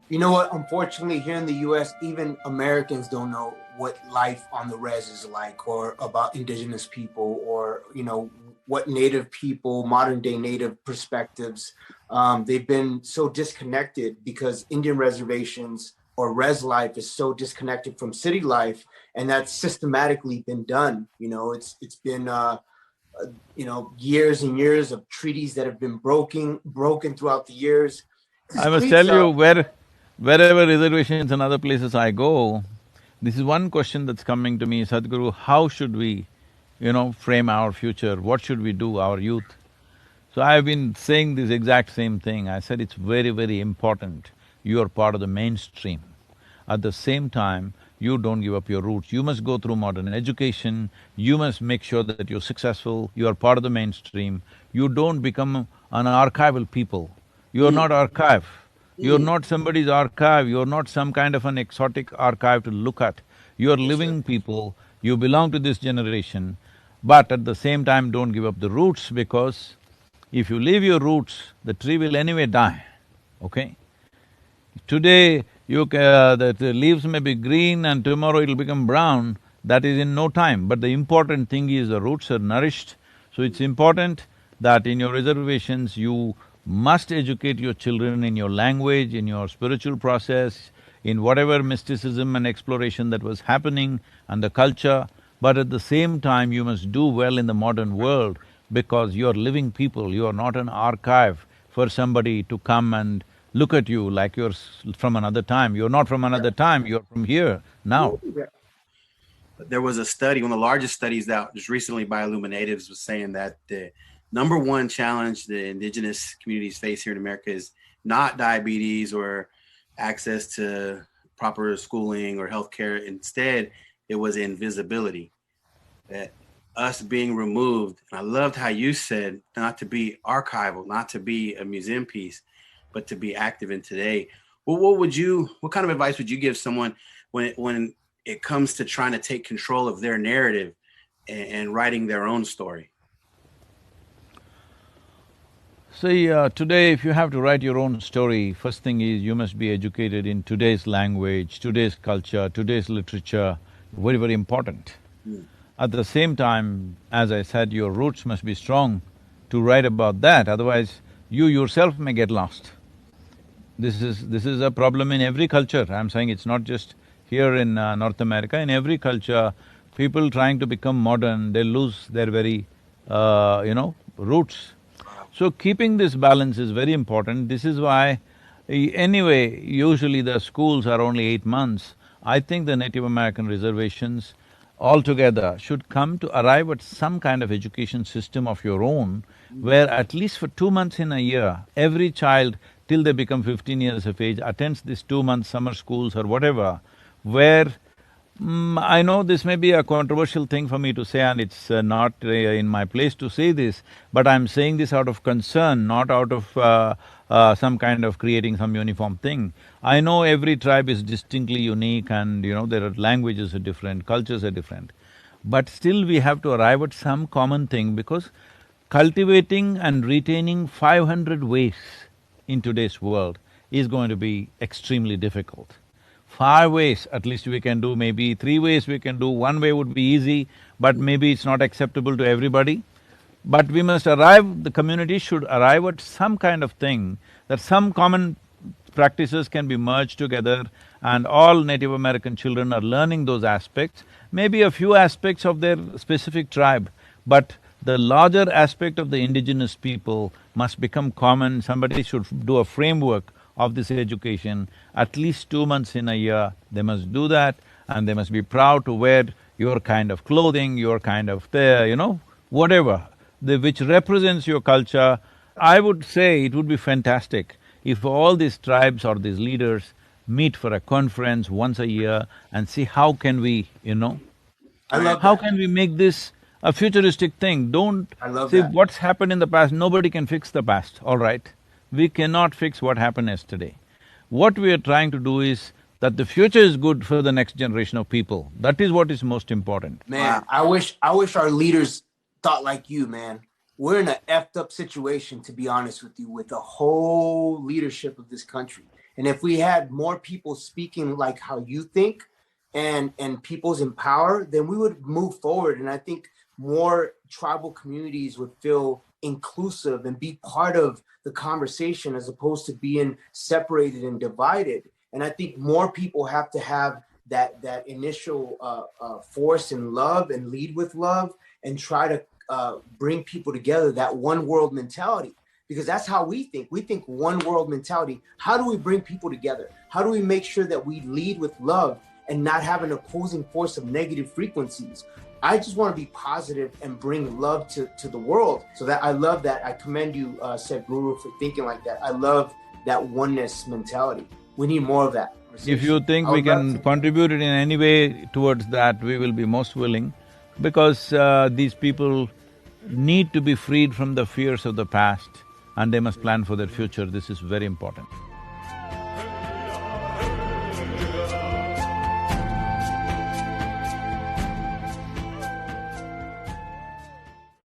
You know what? Unfortunately, here in the U.S., even Americans don't know what life on the res is like, or about indigenous people, or what Native people, modern day Native perspectives. They've been so disconnected because Indian reservations or res life is so disconnected from city life, and that's systematically been done. It's been years and years of treaties that have been broken throughout the years. This I must creeps tell you, up. wherever reservations and other places I go, this is one question that's coming to me, Sadhguru, how should we, frame our future? What should we do, our youth? So I've been saying this exact same thing. I said it's very, very important you are part of the mainstream. At the same time, you don't give up your roots. You must go through modern education, you must make sure that you're successful, you are part of the mainstream. You don't become an archival people. You're Mm, not archive. You're mm. not somebody's archive, you're not some kind of an exotic archive to look at. You're Yes, sir. living people, you belong to this generation, but at the same time don't give up the roots because if you leave your roots, the tree will anyway die, okay? Today, the leaves may be green and tomorrow it'll become brown, that is in no time. But the important thing is the roots are nourished. So it's important that in your reservations, you must educate your children in your language, in your spiritual process, in whatever mysticism and exploration that was happening and the culture. But at the same time, you must do well in the modern world because you're living people, you are not an archive for somebody to come and look at you like you're from another time. You're not from another time, you're from here, now. Yeah. There was a study, one of the largest studies that just recently by Illuminatives was saying that the number one challenge the indigenous communities face here in America is not diabetes or access to proper schooling or healthcare. Instead, it was invisibility. That us being removed. And I loved how you said not to be archival, not to be a museum piece, but to be active in today. Well, what kind of advice would you give someone when it comes to trying to take control of their narrative and writing their own story? See, today if you have to write your own story, first thing is you must be educated in today's language, today's culture, today's literature, very, very important. Mm. At the same time, as I said, your roots must be strong to write about that, otherwise you yourself may get lost. This is a problem in every culture. I'm saying it's not just here in North America. In every culture, people trying to become modern, they lose their very, roots. Wow. So keeping this balance is very important. This is why, anyway, usually the schools are only 8 months. I think the Native American reservations altogether should come to arrive at some kind of education system of your own, where at least for 2 months in a year, every child till they become 15 years of age attends these 2 month summer schools or whatever, where I know this may be a controversial thing for me to say and it's not in my place to say this, but I'm saying this out of concern, not out of some kind of creating some uniform thing. I know every tribe is distinctly unique and there are languages are different, cultures are different. But still we have to arrive at some common thing because cultivating and retaining 500 ways in today's world is going to be extremely difficult. 5 ways at least we can do, maybe 3 ways we can do, one way would be easy, but maybe it's not acceptable to everybody. But we must arrive, the community should arrive at some kind of thing, that some common practices can be merged together and all Native American children are learning those aspects, maybe a few aspects of their specific tribe, but the larger aspect of the indigenous people must become common. Somebody should do a framework of this education, at least 2 months in a year, they must do that and they must be proud to wear your kind of clothing, your kind of whatever, which represents your culture. I would say it would be fantastic if all these tribes or these leaders meet for a conference once a year and see how can we, I love how that. can we make this a futuristic thing? Don't… I love see, that. what's happened in the past, nobody can fix the past, all right? We cannot fix what happened yesterday. What we are trying to do is that the future is good for the next generation of people. That is what is most important. Man, Wow. I wish our leaders thought like you, man. We're in a effed up situation, to be honest with you, with the whole leadership of this country. And if we had more people speaking like how you think, and people's in power, then we would move forward. And I think more tribal communities would feel inclusive and be part of the conversation as opposed to being separated and divided. And I think more people have to have that initial force and love, and lead with love, and try to bring people together, that one world mentality, because that's how we think. We think one world mentality. How do we bring people together? How do we make sure that we lead with love and not have an opposing force of negative frequencies? I just want to be positive and bring love to the world. So that I love that. I commend you, Sadhguru, for thinking like that. I love that oneness mentality. We need more of that. If you think we can contribute in any way towards that, we will be most willing, because these people need to be freed from the fears of the past and they must plan for their future. This is very important.